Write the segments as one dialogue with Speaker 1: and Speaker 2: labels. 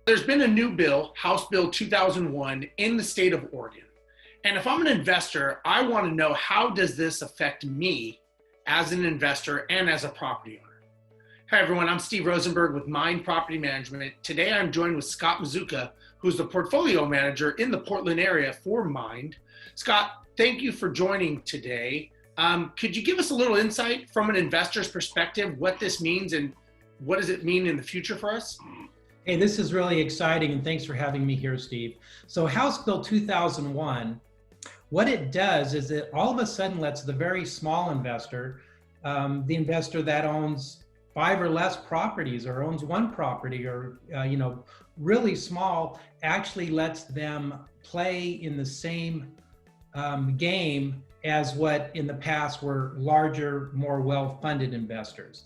Speaker 1: There's been a new bill, House Bill 2001, in the state of Oregon. And if I'm an investor, I want to know, how does this affect me as an investor and as a property owner? Hi, everyone. I'm Steve Rosenberg with Mynd Property Management. Today, I'm joined with Scott Mazuka, who's the portfolio manager in the Portland area for Mynd. Scott, thank you for joining today. Could you give us a little insight from an investor's perspective, what this means and what does it mean in the future for us?
Speaker 2: Hey, this is really exciting, and thanks for having me here, Steve. So House Bill 2001, what it does is it all of a sudden lets the very small investor, the investor that owns 5 or less properties or owns 1 property or, really small, actually lets them play in the same game as what in the past were larger, more well-funded investors.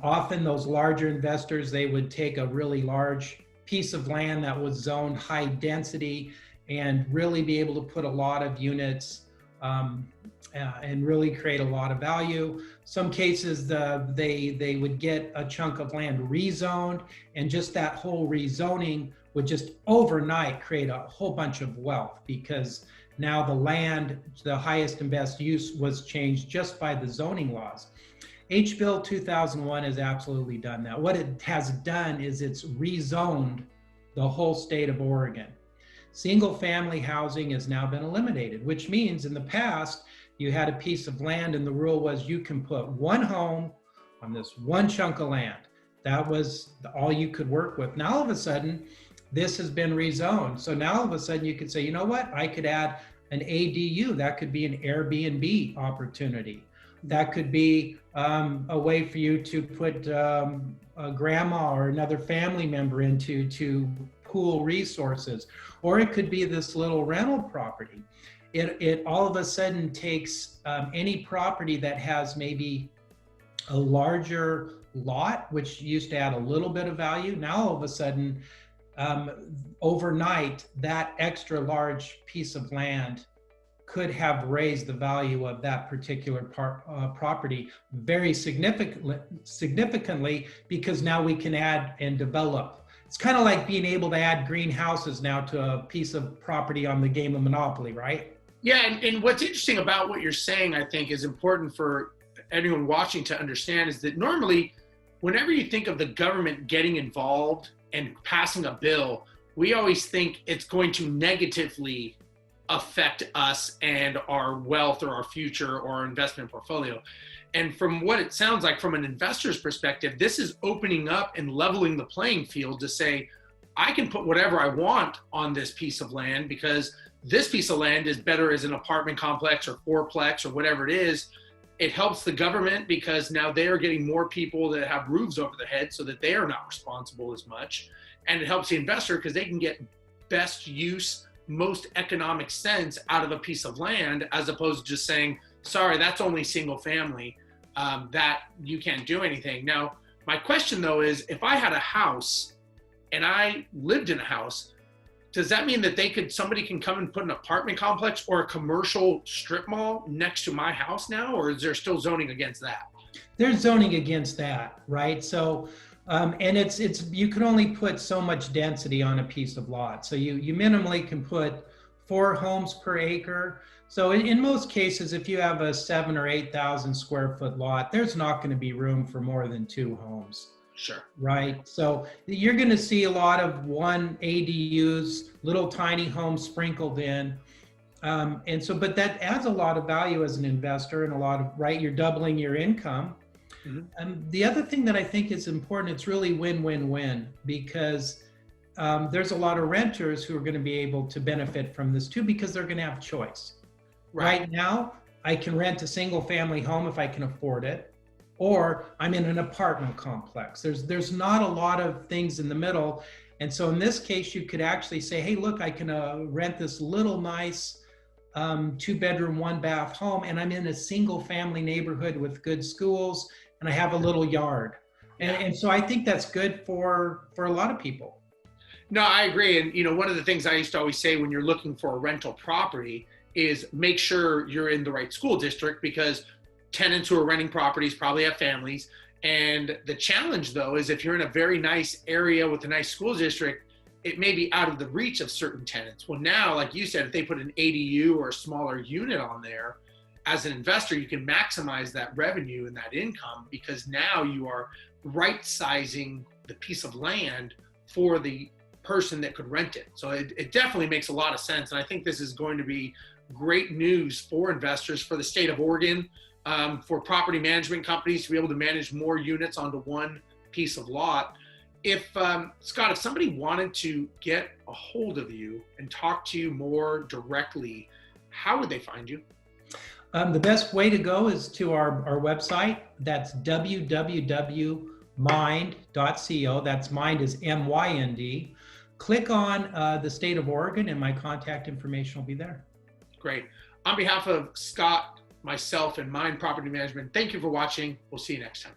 Speaker 2: Often those larger investors, they would take a really large piece of land that was zoned high density and really be able to put a lot of units and really create a lot of value. Some cases, they would get a chunk of land rezoned, and just that whole rezoning would just overnight create a whole bunch of wealth, because now the land, the highest and best use, was changed just by the zoning laws. H Bill 2001 has absolutely done that. What it has done is it's rezoned the whole state of Oregon. Single family housing has now been eliminated, which means in the past, you had a piece of land and the rule was you can put 1 home on this 1 chunk of land. That was all you could work with. Now all of a sudden, this has been rezoned. So now all of a sudden you could say, you know what? I could add an ADU. That could be an Airbnb opportunity. That could be a way for you to put a grandma or another family member into to pool resources. Or it could be this little rental property. It all of a sudden takes any property that has maybe a larger lot, which used to add a little bit of value. Now all of a sudden, overnight, that extra large piece of land could have raised the value of that particular property very significantly, because now we can add and develop. It's kind of like being able to add greenhouses now to a piece of property on the game of Monopoly, right?
Speaker 1: Yeah, and what's interesting about what you're saying, I think, is important for anyone watching to understand, is that normally, whenever you think of the government getting involved and passing a bill, we always think it's going to negatively affect us and our wealth or our future or our investment portfolio. And from what it sounds like from an investor's perspective, this is opening up and leveling the playing field to say, I can put whatever I want on this piece of land because this piece of land is better as an apartment complex or fourplex or whatever it is. It helps the government because now they are getting more people that have roofs over their head so that they are not responsible as much. And it helps the investor because they can get best use, most economic sense out of a piece of land, as opposed to just saying, sorry, that's only single family, that you can't do anything. Now, my question though is, if I had a house and I lived in a house, does that mean that somebody can come and put an apartment complex or a commercial strip mall next to my house now, or is there still zoning against that?
Speaker 2: There's zoning against that, right? So, and it's you can only put so much density on a piece of lot. So you minimally can put 4 homes per acre. So in most cases, if you have a 7,000 or 8,000 square foot lot, there's not going to be room for more than 2 homes.
Speaker 1: Sure.
Speaker 2: Right. So you're going to see a lot of 1 ADUs, little tiny homes sprinkled in. And so, but that adds a lot of value as an investor and a lot of, right, you're doubling your income. Mm-hmm. The other thing that I think is important, it's really win-win-win, because there's a lot of renters who are going to be able to benefit from this too, because they're going to have choice. Right now, I can rent a single family home if I can afford it, or I'm in an apartment complex. There's not a lot of things in the middle. And so in this case, you could actually say, hey, look, I can rent this little nice 2-bedroom, 1-bath home, and I'm in a single family neighborhood with good schools, and I have a little yard. And so I think that's good for a lot of people.
Speaker 1: No, I agree. And, one of the things I used to always say when you're looking for a rental property is make sure you're in the right school district, because tenants who are renting properties probably have families. And the challenge, though, is if you're in a very nice area with a nice school district, it may be out of the reach of certain tenants. Well, now, like you said, if they put an ADU or a smaller unit on there, as an investor, you can maximize that revenue and that income, because now you are right sizing the piece of land for the person that could rent it. So it definitely makes a lot of sense. And I think this is going to be great news for investors, for the state of Oregon, for property management companies to be able to manage more units onto one piece of lot. If Scott, if somebody wanted to get a hold of you and talk to you more directly, how would they find you?
Speaker 2: The best way to go is to our website. That's www.mynd.co. That's Mind is MYND. Click on the state of Oregon and my contact information will be there.
Speaker 1: Great. On behalf of Scott, myself, and Mind Property Management, thank you for watching. We'll see you next time.